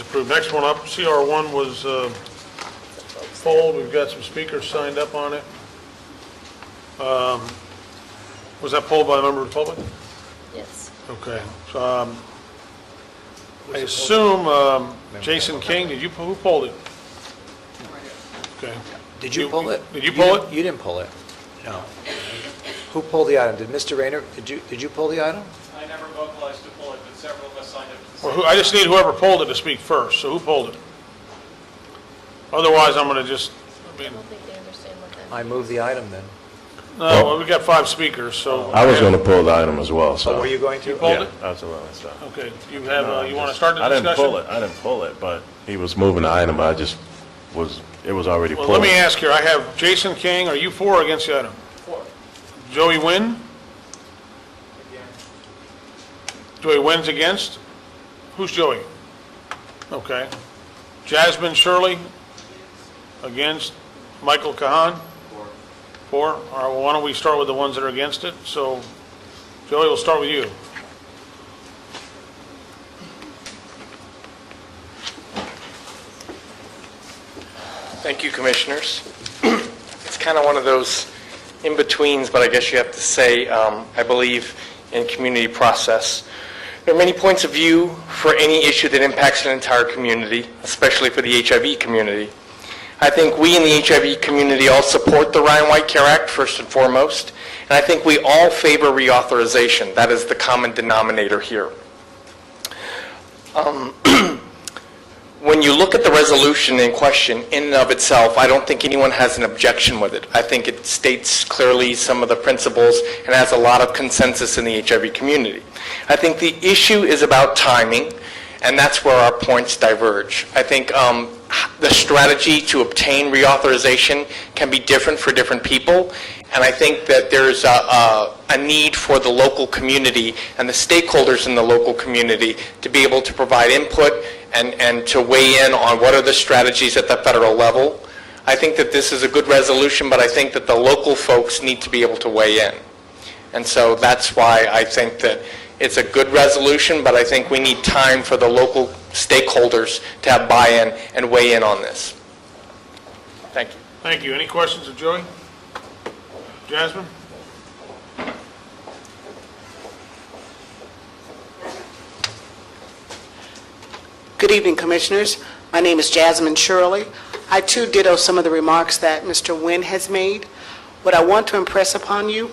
approved. Next one up, CR1 was polled. We've got some speakers signed up on it. Was that polled by a member of the public? Yes. Okay. So, I assume Jason King, who polled it? Okay. Did you pull it? Did you pull it? You didn't pull it. No. Who pulled the item? Did Mr. Rayner, did you pull the item? I never vocalized to pull it, but several of us signed up. Well, I just need whoever pulled it to speak first. So who pulled it? Otherwise, I'm going to just, I don't think they understand what that I moved the item then. no, well, we got 5 speakers, so. I was going to pull the item as well, so. Oh, were you going to? You pulled Yeah, it? absolutely, so. Okay. You have, you want to start the I discussion? didn't pull it, but he was moving the item, it was already Well, pulled. let me ask here. I have Jason King. Are you for or against the item? For. Joey Wynn? Again. Joey Wynn's against? Who's Joey? Okay. Jasmine Shirley? Against? Michael Kahan? For. All right, well, why don't we start with the ones that are against it? So, Joey, we'll start with you. Thank you, Commissioners. It's kind of one of those in-betweens, but I guess you have to say, I believe in community process. There are many points of view for any issue that impacts an entire community, especially for the HIV community. I think we in the HIV community all support the Ryan White Care Act, first and foremost, and I think we all favor reauthorization. That is the common denominator here. When you look at the resolution in question, in and of itself, I don't think anyone has an objection with it. I think it states clearly some of the principles and has a lot of consensus in the HIV community. I think the issue is about timing, and that's where our points diverge. I think the strategy to obtain reauthorization can be different for different people, and I think that there's a need for the local community and the stakeholders in the local community to be able to provide input and to weigh in on what are the strategies at the federal level. I think that this is a good resolution, but I think that the local folks need to be able to weigh in. And so that's why I think that it's a good resolution, but I think we need time for the local stakeholders to have buy-in and weigh in on this. Thank you. Thank you. Any questions of Joey? Jasmine? Good evening, Commissioners. My name is Jasmine Shirley. I too ditto some of the remarks that Mr. Wynn has made. What I want to impress upon you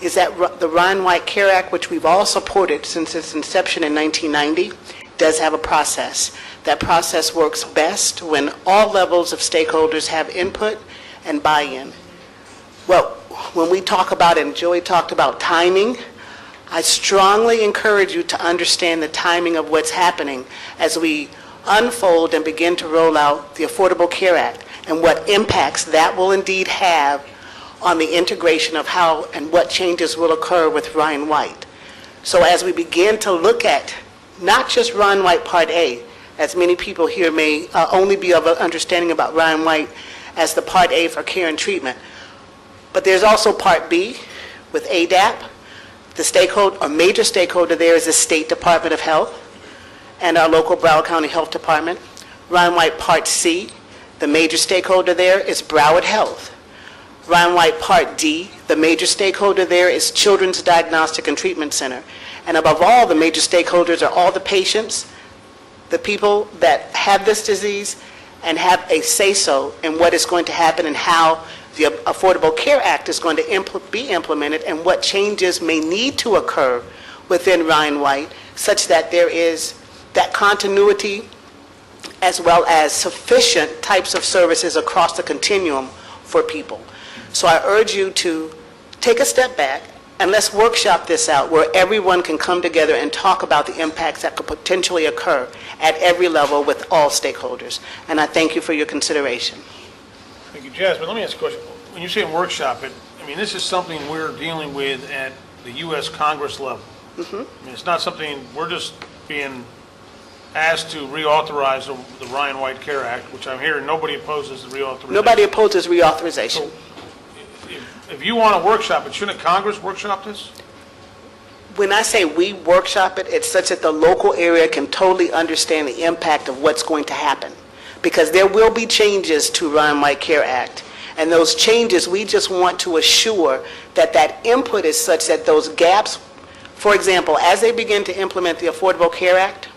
is that the Ryan White Care Act, which we've all supported since its inception in 1990, does have a process. That process works best when all levels of stakeholders have input and buy-in. Well, when we talk about, and Joey talked about timing, I strongly encourage you to understand the timing of what's happening as we unfold and begin to roll out the Affordable Care Act and what impacts that will indeed have on the integration of how and what changes will occur with Ryan White. So as we begin to look at not just Ryan White Part A, as many people here may only be of an understanding about Ryan White as the Part A for care and treatment, but there's also Part B with ADAP. The stakeholder, a major stakeholder there is the State Department of Health and our local Broward County Health Department. Ryan White Part C, the major stakeholder there is Broward Health. Ryan White Part D, the major stakeholder there is Children's Diagnostic and Treatment Center. And above all, the major stakeholders are all the patients, the people that have this disease, and have a say-so in what is going to happen and how the Affordable Care Act is going to be implemented and what changes may need to occur within Ryan White such that there is that continuity as well as sufficient types of services across the continuum for people. So I urge you to take a step back and let's workshop this out where everyone can come together and talk about the impacts that could potentially occur at every level with all stakeholders. And I thank you for your consideration. Thank you, Jasmine. Let me ask you a question. When you say workshop it, I mean, this is something we're dealing with at the U.S. Congress level. I mean, it's not something we're just being asked to reauthorize the Ryan White Care Act, which I'm hearing nobody opposes the reauthorization. Nobody opposes reauthorization. So, if you want to workshop it, shouldn't Congress workshop this? When I say we workshop it, it's such that the local area can totally understand the impact of what's going to happen. Because there will be changes to Ryan White Care Act. And those changes, we just want to assure that that input is such that those gaps, for example, as they begin to implement the Affordable Care Act,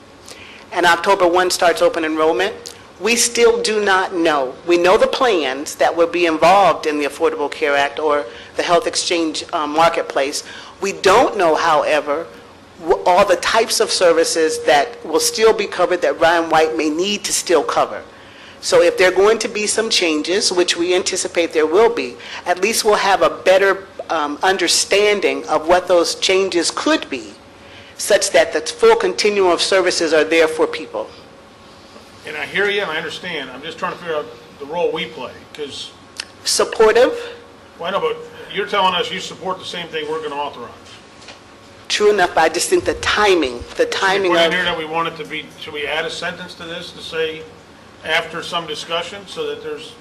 and October 1 starts open enrollment, we still do not know. We know the plans that will be involved in the Affordable Care Act or the health exchange marketplace. We don't know, however, all the types of services that will still be covered that Ryan White may need to still cover. So if there are going to be some changes, which we anticipate there will be, at least we'll have a better understanding of what those changes could be, such that the full continuum of services are there for people. And I hear you and I understand. I'm just trying to figure out the role we play, because, Supportive, well, I know, but you're telling us you support the same thing we're going to authorize. true enough, but I just think the timing We put in of... here that we want it to be, should we add a sentence to this to say, after some discussion, so that there's...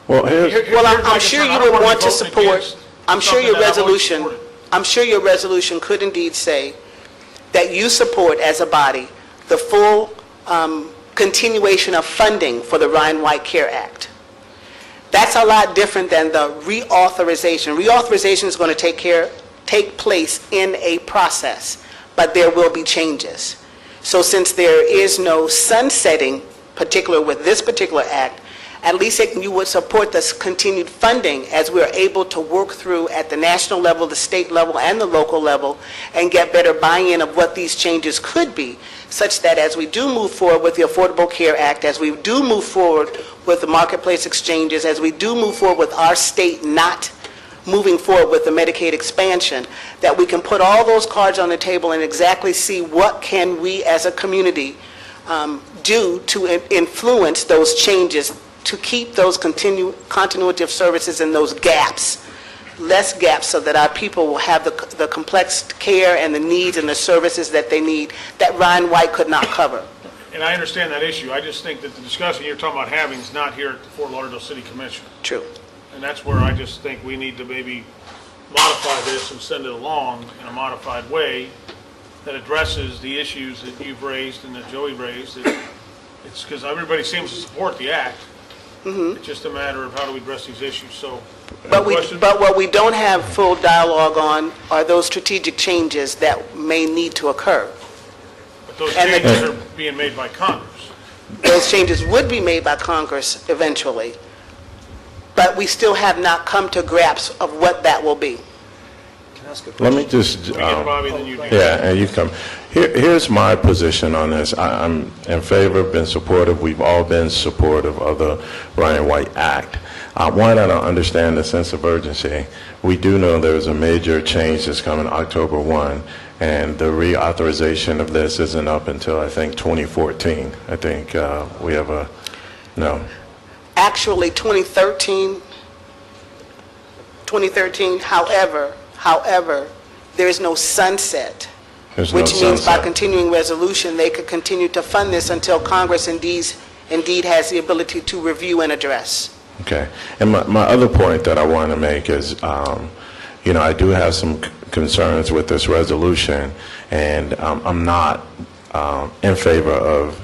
Well, here's, Well, Here's my I'm sure concern. you I don't would wanna want be to voting support, against I'm sure your something that I've always resolution, supported. I'm sure your resolution could indeed say that you support as a body the full continuation of funding for the Ryan White Care Act. That's a lot different than the reauthorization. Reauthorization is going to take place in a process, but there will be changes. So since there is no sunsetting, particular with this particular act, at least you would support this continued funding as we're able to work through at the national level, the state level, and the local level, and get better buy-in of what these changes could be, such that as we do move forward with the Affordable Care Act, as we do move forward with the marketplace exchanges, as we do move forward with our state not moving forward with the Medicaid expansion, that we can put all those cards on the table and exactly see what can we as a community do to influence those changes, to keep those continuity of services and those gaps, less gaps, so that our people will have the complex care and the needs and the services that they need that Ryan White could not cover. And I understand that issue. I just think that the discussion you're talking about having is not here at the Fort Lauderdale City Commission. True. And that's where I just think we need to maybe modify this and send it along in a modified way that addresses the issues that you've raised and that Joey raised. It's because everybody seems to support the act. It's just a matter of how do we address these issues. So, But question? what we don't have full dialogue on are those strategic changes that may need to occur. But those and the- changes are being made by Congress. Those changes would be made by Congress eventually, but we still have not come to grips of what that will be. Can I ask a let question? me just... We get Bobby, then you do. Yeah, and you come. Here's my position on this. I'm in favor, been supportive. We've all been supportive of the Ryan White Act. One, I don't understand the sense of urgency. We do know there's a major change that's coming October 1, and the reauthorization of this isn't up until, I think, 2014. I think we have a... No. Actually, 2013, however, there is no sunset. There's no Which means by sunset. continuing resolution, they could continue to fund this until Congress indeed has the ability to review and address. Okay. And my other point that I want to make is, I do have some concerns with this resolution, and I'm not in favor of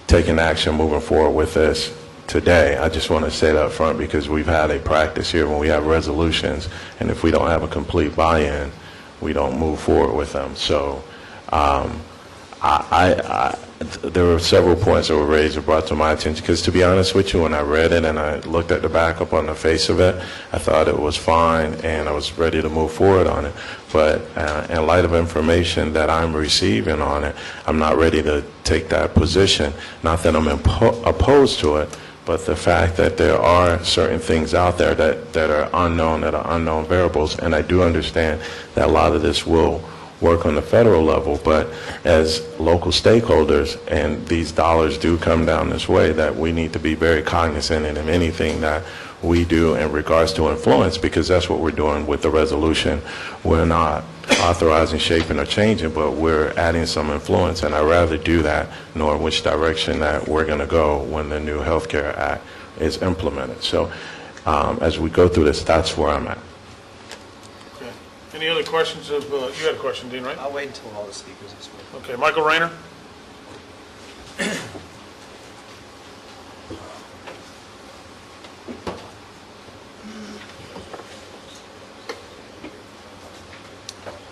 taking action moving forward with this today. I just want to say that up front because we've had a practice here when we have resolutions, and if we don't have a complete buy-in, we don't move forward with them. So there were several points that were raised and brought to my attention, because to be honest with you, when I read it and I looked at the backup on the face of it, I thought it was fine and I was ready to move forward on it. But in light of information that I'm receiving on it, I'm not ready to take that position. Not that I'm opposed to it, but the fact that there are certain things out there that are unknown variables, and I do understand that a lot of this will work on the federal level, but as local stakeholders, and these dollars do come down this way, that we need to be very cognizant in anything that we do in regards to influence, because that's what we're doing with the resolution. We're not authorizing, shaping, or changing, but we're adding some influence, and I'd rather do that, knowing which direction that we're going to go when the new Health Care Act is implemented. So as we go through this, that's where I'm at. Okay. Any other questions of, you had a question, Dean, right? I'll wait until all the speakers have spoken. Okay, Michael Rayner?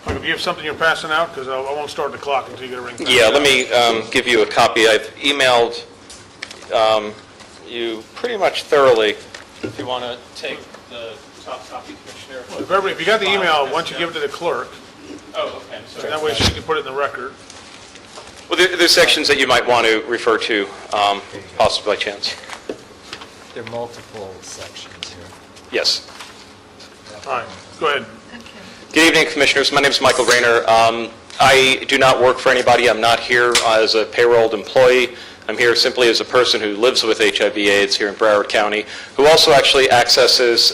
Michael, do you have something you're passing out? Because I won't start the clock until you get a ring. Yeah, let me give you a copy. I've emailed you pretty much thoroughly. If you want to take the top copy, Commissioner. If you got the email, why don't you give it to the clerk? Oh, okay, I'm sorry. That way she can put it in the record. Well, there's sections that you might want to refer to, possibly by chance. There are multiple sections here. Yes. All right, go ahead. Good evening, Commissioners. My name is Michael Rayner. I do not work for anybody. I'm not here as a payrolled employee. I'm here simply as a person who lives with HIV/AIDS here in Broward County, who also actually accesses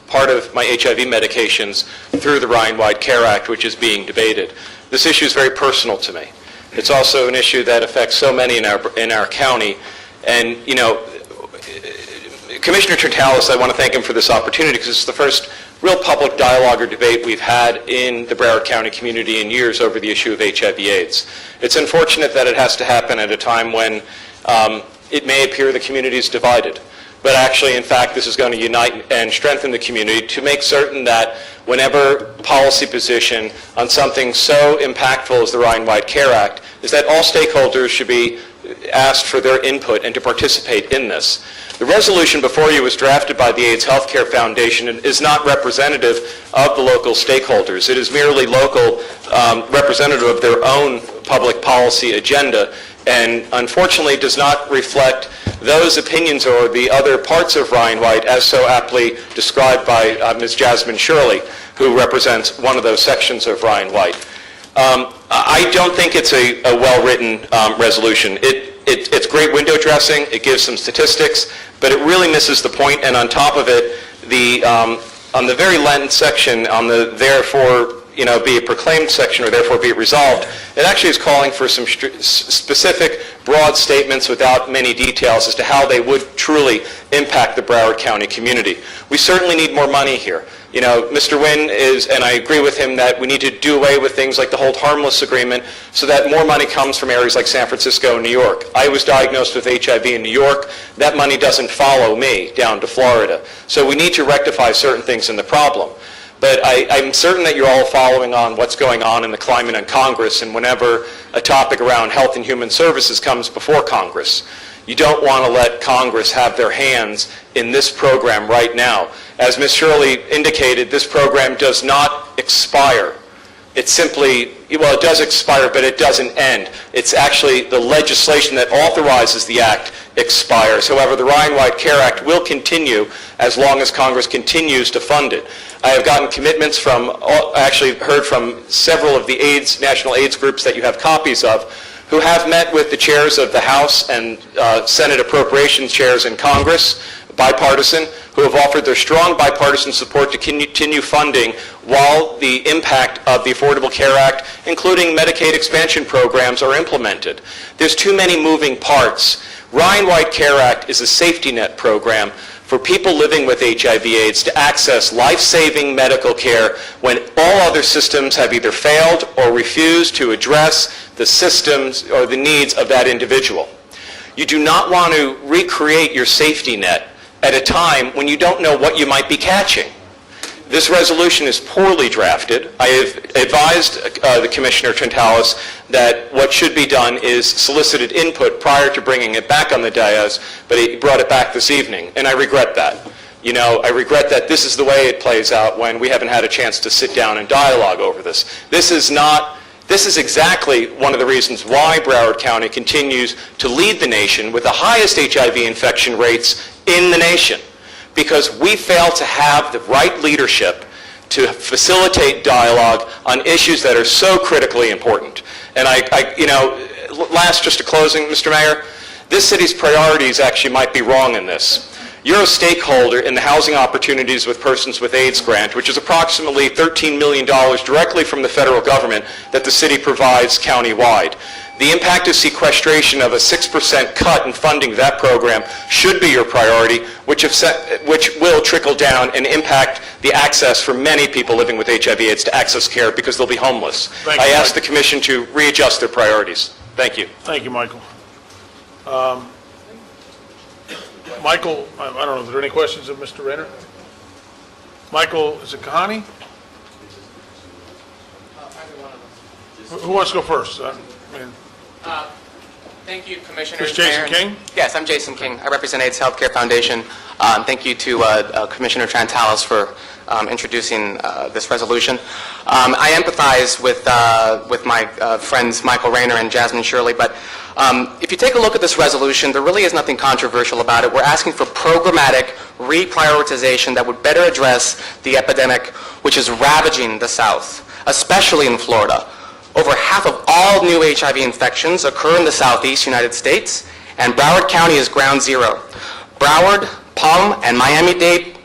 part of my HIV medications through the Ryan-White Care Act, which is being debated. This issue is very personal to me. It's also an issue that affects so many in our county. And, you know, Commissioner Trentalis, I want to thank him for this opportunity because it's the first real public dialogue or debate we've had in the Broward County community in years over the issue of HIV/AIDS. It's unfortunate that it has to happen at a time when it may appear the community is divided. But actually, in fact, this is going to unite and strengthen the community to make certain that whenever policy position on something so impactful as the Ryan-White Care Act is that all stakeholders should be asked for their input and to participate in this. The resolution before you was drafted by the AIDS Healthcare Foundation and is not representative of the local stakeholders. It is merely local representative of their own public policy agenda, and unfortunately does not reflect those opinions or the other parts of Ryan-White as so aptly described by Ms. Jasmine Shirley, who represents one of those sections of Ryan-White. I don't think it's a well-written resolution. It's great window dressing, it gives some statistics, but it really misses the point, and on top of it, on the very lent section, on the therefore, you know, be it proclaimed section or therefore be it resolved, it actually is calling for some specific broad statements without many details as to how they would truly impact the Broward County community. We certainly need more money here. You know, Mr. Wynn is, and I agree with him, that we need to do away with things like the Hold Harmless Agreement so that more money comes from areas like San Francisco and New York. I was diagnosed with HIV in New York. That money doesn't follow me down to Florida. So we need to rectify certain things in the problem. But I'm certain that you're all following on what's going on in the climate in Congress, and whenever a topic around health and human services comes before Congress, you don't want to let Congress have their hands in this program right now. As Ms. Shirley indicated, this program does not expire. It's simply, well, it does expire, but it doesn't end. It's actually the legislation that authorizes the act expires. However, the Ryan-White Care Act will continue as long as Congress continues to fund it. I have gotten commitments from, actually heard from several of the AIDS, national AIDS groups that you have copies of, who have met with the chairs of the House and Senate Appropriations chairs in Congress, bipartisan, who have offered their strong bipartisan support to continue funding while the impact of the Affordable Care Act, including Medicaid expansion programs, are implemented. There's too many moving parts. Ryan-White Care Act is a safety net program for people living with HIV/AIDS to access life-saving medical care when all other systems have either failed or refused to address the systems or the needs of that individual. You do not want to recreate your safety net at a time when you don't know what you might be catching. This resolution is poorly drafted. I have advised the Commissioner Trentalis that what should be done is solicited input prior to bringing it back on the dais, but he brought it back this evening, and I regret that. You know, I regret that this is the way it plays out when we haven't had a chance to sit down and dialogue over this. This is exactly one of the reasons why Broward County continues to lead the nation with the highest HIV infection rates in the nation, because we fail to have the right leadership to facilitate dialogue on issues that are so critically important. And just a closing, Mr. Mayor, this city's priorities actually might be wrong in this. You're a stakeholder in the Housing Opportunities with Persons with AIDS grant, which is approximately $13 million directly from the federal government that the city provides countywide. The impact of sequestration of a 6% cut in funding that program should be your priority, which will trickle down and impact the access for many people living with HIV/AIDS to access care because they'll be homeless. Thank you, I ask Mike. the Commission to readjust their priorities. Thank you. Thank you, Michael. Michael, I don't know, is there any questions of Mr. Rayner? Michael, is it Kahani? Who wants to go first? I mean, Thank you, Commissioners. Is Jason Mayor. King? Yes, I'm Jason King. I represent AIDS Healthcare Foundation. Thank you to Commissioner Trantalis for introducing this resolution. I empathize with my friends Michael Rayner and Jasmine Shirley, but if you take a look at this resolution, there really is nothing controversial about it. We're asking for programmatic reprioritization that would better address the epidemic which is ravaging the South, especially in Florida. Over half of all new HIV infections occur in the Southeast United States, and Broward County is ground zero. Broward, Palm, and Miami-Dade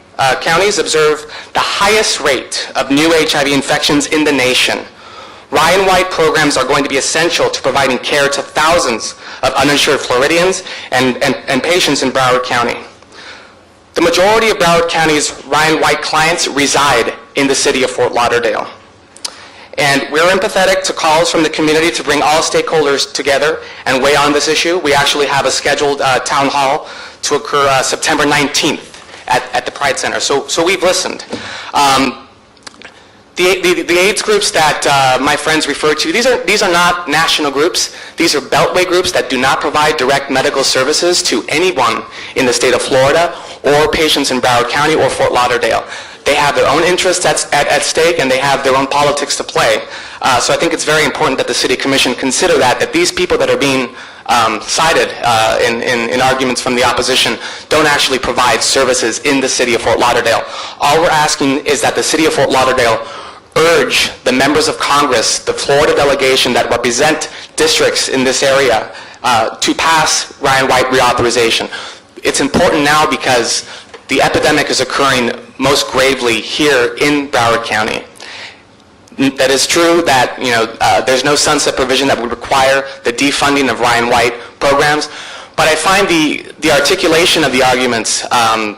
counties observe the highest rate of new HIV infections in the nation. Ryan White programs are going to be essential to providing care to thousands of uninsured Floridians and patients in Broward County. The majority of Broward County's Ryan White clients reside in the city of Fort Lauderdale. And we're empathetic to calls from the community to bring all stakeholders together and weigh on this issue. We actually have a scheduled town hall to occur September 19th at the Pride Center. So we've listened. The AIDS groups that my friends refer to, these are not national groups. These are beltway groups that do not provide direct medical services to anyone in the state of Florida or patients in Broward County or Fort Lauderdale. They have their own interests at stake, and they have their own politics to play. So I think it's very important that the City Commission consider that these people that are being cited in arguments from the opposition don't actually provide services in the city of Fort Lauderdale. All we're asking is that the city of Fort Lauderdale urge the members of Congress, the Florida delegation that represent districts in this area, to pass Ryan White reauthorization. It's important now because the epidemic is occurring most gravely here in Broward County. That is true that there's no sunset provision that would require the defunding of Ryan White programs, but I find the articulation of the arguments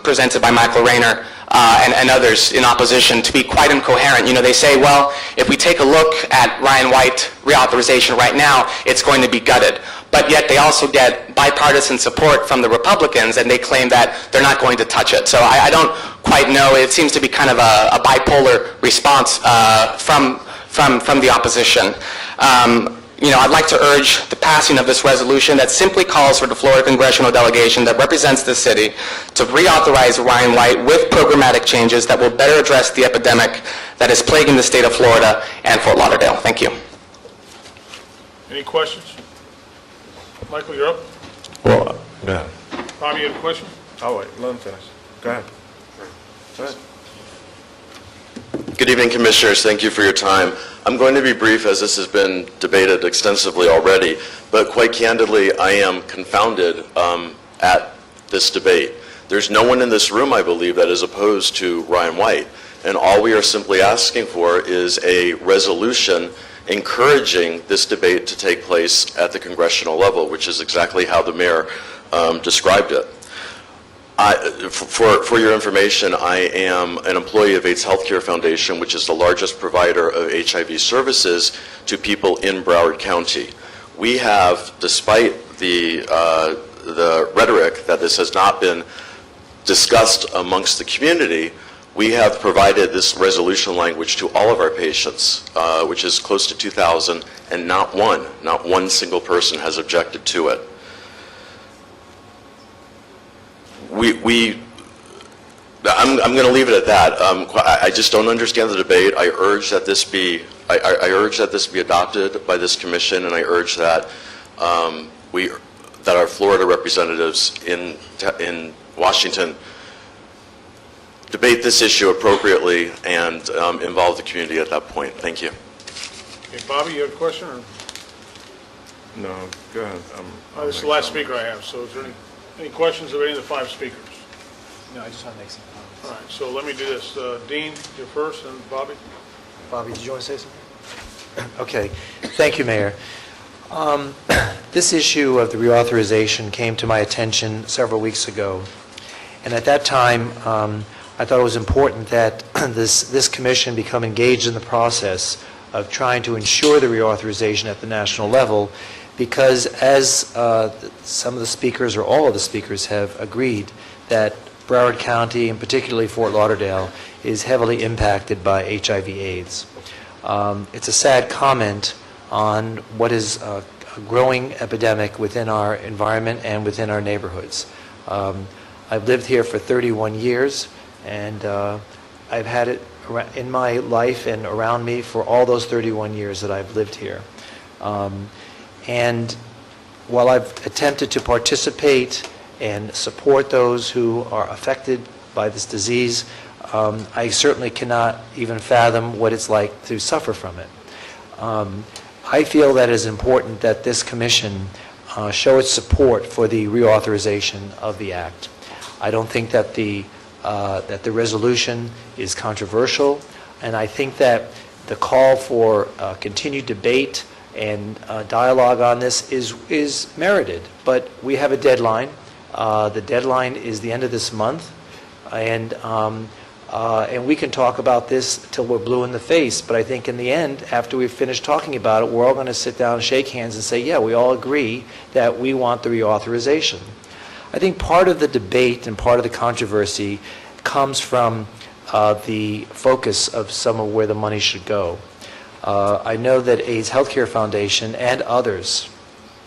presented by Michael Rayner and others in opposition to be quite incoherent. They say, well, if we take a look at Ryan White reauthorization right now, it's going to be gutted. But yet they also get bipartisan support from the Republicans, and they claim that they're not going to touch it. So I don't quite know. It seems to be kind of a bipolar response from the opposition. I'd like to urge the passing of this resolution that simply calls for the Florida congressional delegation that represents the city to reauthorize Ryan White with programmatic changes that will better address the epidemic that is plaguing the state of Florida and Fort Lauderdale. Thank you. any questions? Michael, you're up. Well, go ahead. Bobby, you have a question? Oh, wait, let him finish. Go ahead. Go ahead. Good evening, Commissioners. Thank you for your time. I'm going to be brief as this has been debated extensively already, but quite candidly, I am confounded at this debate. There's no one in this room, I believe, that is opposed to Ryan White, and all we are simply asking for is a resolution encouraging this debate to take place at the congressional level, which is exactly how the mayor described it. For your information, I am an employee of AIDS Healthcare Foundation, which is the largest provider of HIV services to people in Broward County. We have, despite the rhetoric that this has not been discussed amongst the community, we have provided this resolution language to all of our patients, which is close to 2,000, and not one single person has objected to it. I'm going to leave it at that. I just don't understand the debate. I urge that this be adopted by this commission, and I urge that that our Florida representatives in Washington debate this issue appropriately and involve the community at that point. Thank you. Okay, Bobby, you have a question? Or? No, go ahead. This is the last speaker I have, so is there any questions of any of the five speakers? No, I just want to make some comments. All right, so let me do this. Dean, you're first, and Bobby? Bobby, did you want to say something? Okay. Thank you, Mayor. This issue of the reauthorization came to my attention several weeks ago, and at that time, I thought it was important that this commission become engaged in the process of trying to ensure the reauthorization at the national level, because as some of the speakers, or all of the speakers, have agreed, that Broward County, and particularly Fort Lauderdale, is heavily impacted by HIV/AIDS. It's a sad comment on what is a growing epidemic within our environment and within our neighborhoods. I've lived here for 31 years, and I've had it in my life and around me for all those 31 years that I've lived here. And while I've attempted to participate and support those who are affected by this disease, I certainly cannot even fathom what it's like to suffer from it. I feel that it is important that this commission show its support for the reauthorization of the act. I don't think that the resolution is controversial, and I think that the call for continued debate and dialogue on this is merited. But we have a deadline. The deadline is the end of this month, and we can talk about this till we're blue in the face, but I think in the end, after we've finished talking about it, we're all going to sit down and shake hands and say, yeah, we all agree that we want the reauthorization. I think part of the debate and part of the controversy comes from the focus of some of where the money should go. I know that AIDS Healthcare Foundation and others,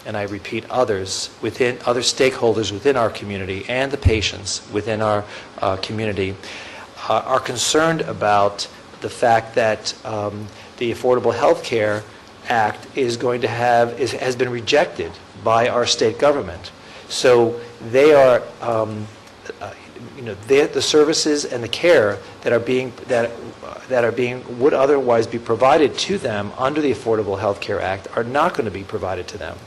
and I repeat others, within other stakeholders within our community and the patients within our community are concerned about the fact that the Affordable Health Care Act is going to has been rejected by our state government. So they are, the services and the care that would otherwise be provided to them under the Affordable Health Care Act are not going to be provided to them.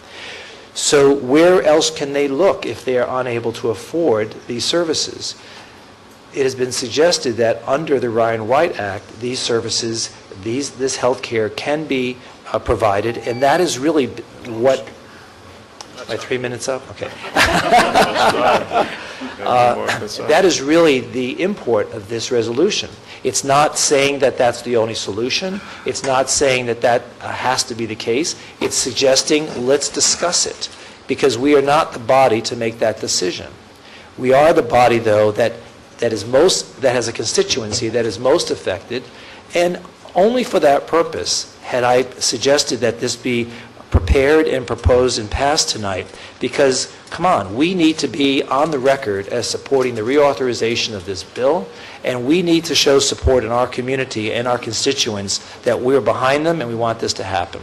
So where else can they look if they are unable to afford these services? It has been suggested that under the Ryan White Act, these services, this health care can be provided, and that is really what... My 3 minutes up? Okay. That is really the import of this resolution. It's not saying that that's the only solution. It's not saying that that has to be the case. It's suggesting let's discuss it, because we are not the body to make that decision. We are the body, though, that has a constituency that is most affected, and only for that purpose had I suggested that this be prepared and proposed and passed tonight, because, come on, we need to be on the record as supporting the reauthorization of this bill, and we need to show support in our community and our constituents that we're behind them and we want this to happen.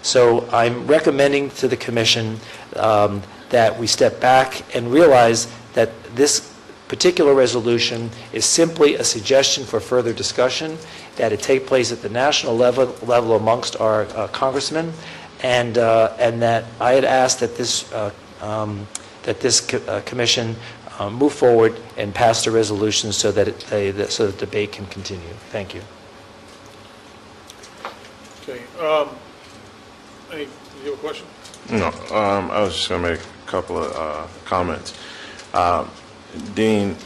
So I'm recommending to the Commission that we step back and realize that this particular resolution is simply a suggestion for further discussion, that it take place at the national level amongst our congressmen, and that I had asked that this commission move forward and pass the resolution so that so the debate can continue. Thank you. Okay. Do you have a question? No, I was just going to make a couple of comments. Dean,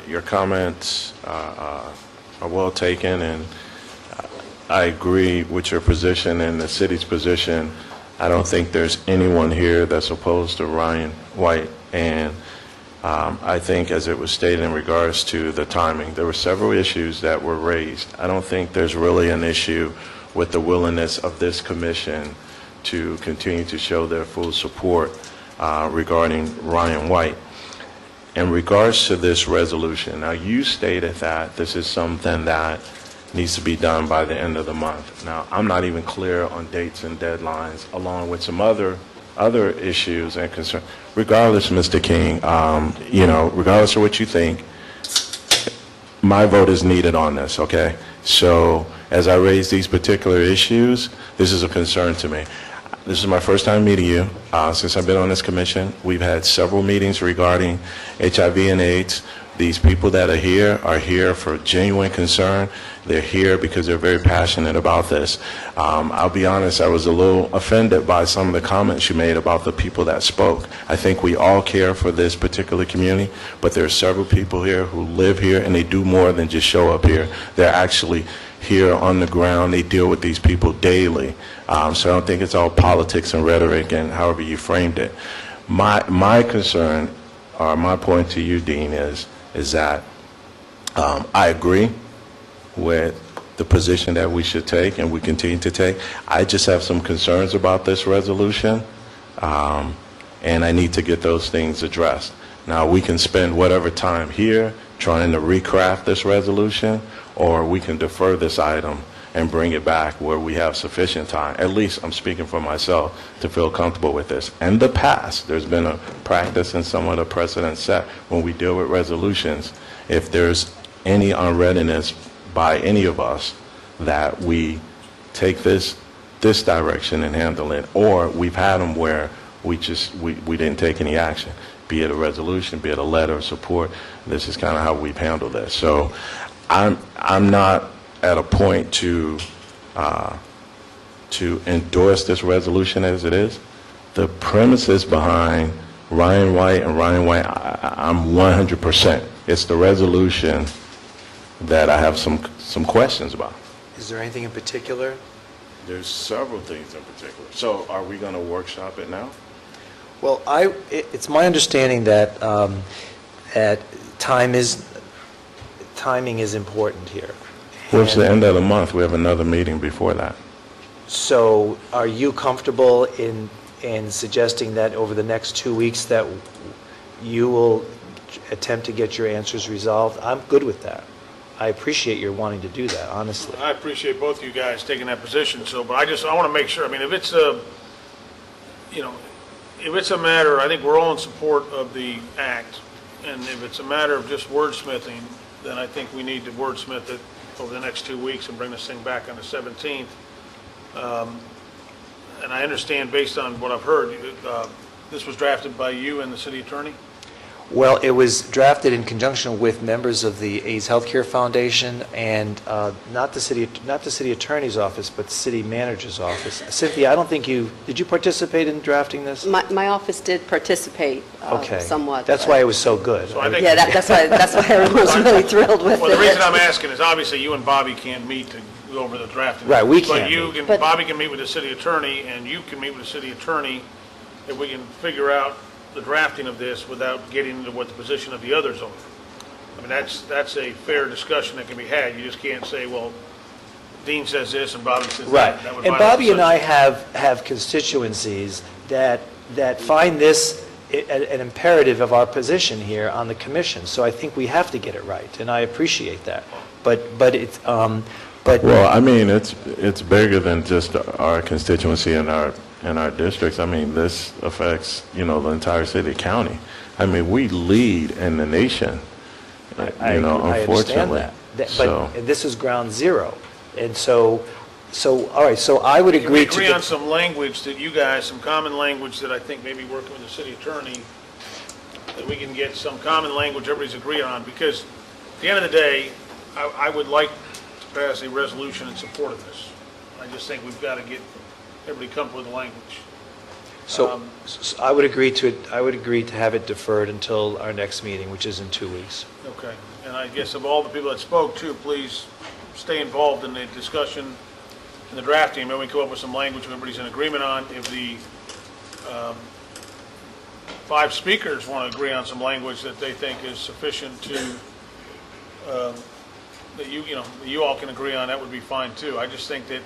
your comments are well taken, and I agree with your position and the city's position. I don't think there's anyone here that's opposed to Ryan White, and I think, as it was stated in regards to the timing, there were several issues that were raised. I don't think there's really an issue with the willingness of this commission to continue to show their full support regarding Ryan White. In regards to this resolution, now you stated that this is something that needs to be done by the end of the month. Now, I'm not even clear on dates and deadlines, along with some other issues and concerns. Regardless, Mr. King, regardless of what you think, my vote is needed on this, okay? So as I raise these particular issues, this is a concern to me. This is my first time meeting you since I've been on this commission. We've had several meetings regarding HIV and AIDS. These people that are here for genuine concern. They're here because they're very passionate about this. I'll be honest, I was a little offended by some of the comments you made about the people that spoke. I think we all care for this particular community, but there are several people here who live here, and they do more than just show up here. They're actually here on the ground. They deal with these people daily. So I don't think it's all politics and rhetoric and however you framed it. My concern, or my point to you, Dean, is that I agree with the position that we should take and we continue to take. I just have some concerns about this resolution, and I need to get those things addressed. Now, we can spend whatever time here trying to recraft this resolution, or we can defer this item and bring it back where we have sufficient time. At least I'm speaking for myself to feel comfortable with this. In the past, there's been a practice and somewhat a precedent set when we deal with resolutions. If there's any unreadiness by any of us, that we take this direction and handle it, or we've had them where we didn't take any action, be it a resolution, be it a letter of support. This is kind of how we've handled this. So I'm not at a point to endorse this resolution as it is. The premises behind Ryan White and Ryan White, I'm 100%. It's the resolution that I have some questions about. Is there anything in particular? There's several things in particular. So are we going to workshop it now? Well, it's my understanding that timing is important here. Well, it's the end of the month. We have another meeting before that. So are you comfortable in suggesting that over the next 2 weeks that you will attempt to get your answers resolved? I'm good with that. I appreciate your wanting to do that, honestly. I appreciate both of you guys taking that position, so, but I want to make sure, I mean, if it's a matter, I think we're all in support of the act, and if it's a matter of just wordsmithing, then I think we need to wordsmith it over the next 2 weeks and bring this thing back on the 17th. And I understand, based on what I've heard, this was drafted by you and the city attorney? Well, it was drafted in conjunction with members of the AIDS Healthcare Foundation and not the city attorney's office, but the city manager's office. Cynthia, I don't think did you participate in drafting this? My office did participate Okay. somewhat. That's why it was so good. So I think, Yeah, that's why everyone's really thrilled with it. well, the reason I'm asking is obviously you and Bobby can't meet to go over the drafting. Right, we But can't you meet. can, But- Bobby can meet with the city attorney, and you can meet with the city attorney, if we can figure out the drafting of this without getting into what the position of the others are. I mean, that's a fair discussion that can be had. You just can't say, well, Dean says this and Bobby says Right. that. That would And violate Bobby and the I have constituencies that find this an imperative of our position here on the commission. So I think we have to get it right, and I appreciate that. But it's, but... Well, I mean, it's bigger than just our constituency and our districts. I mean, this affects, the entire city, county. I mean, we lead in the nation, I understand unfortunately. that. So, But this is ground zero. And so, all right, so I would Can we agree to... agree on some language that you guys, some common language that I think maybe working with the city attorney, that we can get some common language everybody's agreed on? Because at the end of the day, I would like to pass a resolution in support of this. I just think we've got to get everybody comfortable with the language. So I would agree to have it deferred until our next meeting, which is in 2 weeks. Okay, and I guess of all the people that spoke too, please stay involved in the discussion and the drafting. Maybe we can come up with some language everybody's in agreement on. If the 5 speakers want to agree on some language that they think is sufficient to, that you all can agree on, that would be fine too. I just think that,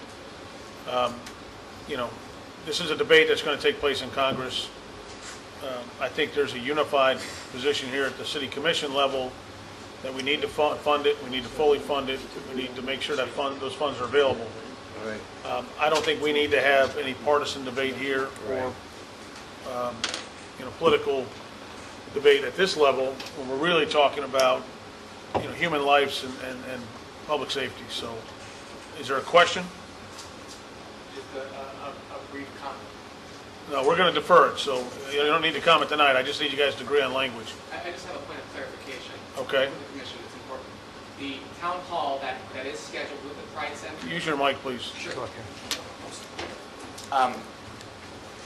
this is a debate that's going to take place in Congress. I think there's a unified position here at the city commission level that we need to fund it, we need to fully fund it, we need to make sure that those funds are available. I don't think we need to have any partisan debate here or political debate at this level when we're really talking about human lives and public safety. So is there a question? Just a brief comment. No, we're going to defer it, so you don't need to comment tonight. I just need you guys to agree on language. I just have a point of clarification. Okay. For the commission, it's important. the town hall that is scheduled with the Pride Center. Use your mic, please.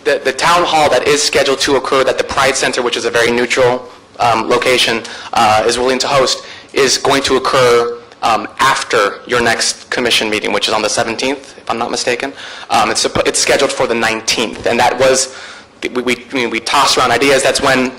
The town hall that is scheduled to occur that the Pride Center, which is a very neutral location, is willing to host, is going to occur after your next commission meeting, which is on the 17th, if I'm not mistaken. It's scheduled for the 19th, and that was, we tossed around ideas. That's when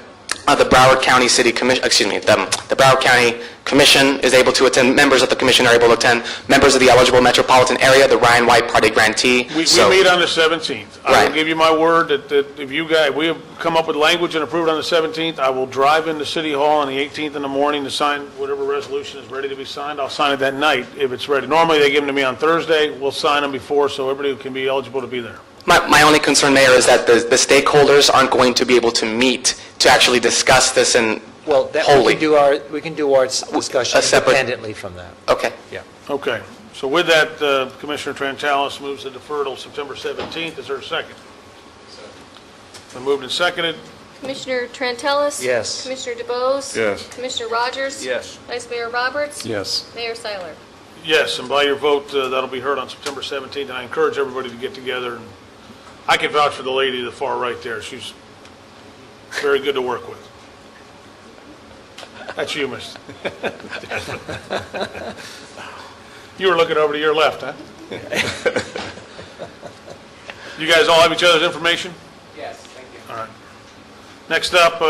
the Broward County City Commission, the Broward County Commission is able to attend, members of the commission are able to attend, members of the eligible metropolitan area, the Ryan White Party grantee. We meet on the 17th. I Right. will give you my word that if you guys, we have come up with language and approved on the 17th, I will drive into City Hall on the 18th in the morning to sign whatever resolution is ready to be signed. I'll sign it that night if it's ready. Normally, they give them to me on Thursday. We'll sign them before so everybody can be eligible to be there. My only concern, Mayor, is that the stakeholders aren't going to be able to meet to actually discuss this and Well, that, wholly. we can do our discussion A separate- independently from that. Okay. Yeah. Okay. So with that, Commissioner Trentalis moves the deferral till September 17th. Is there a second? Been moved and seconded. Commissioner Trentalis? Yes. Commissioner DeBose? Yes. Commissioner Rogers? Yes. Vice Mayor Roberts? Yes. Mayor Seiler? Yes, and by your vote, that'll be heard on September 17th, and I encourage everybody to get together. And I can vouch for the lady to the far right there. She's very good to work with. That's you, Miss. You were looking over to your left, huh? You guys all have each other's information? Yes, thank you. All right. Next up,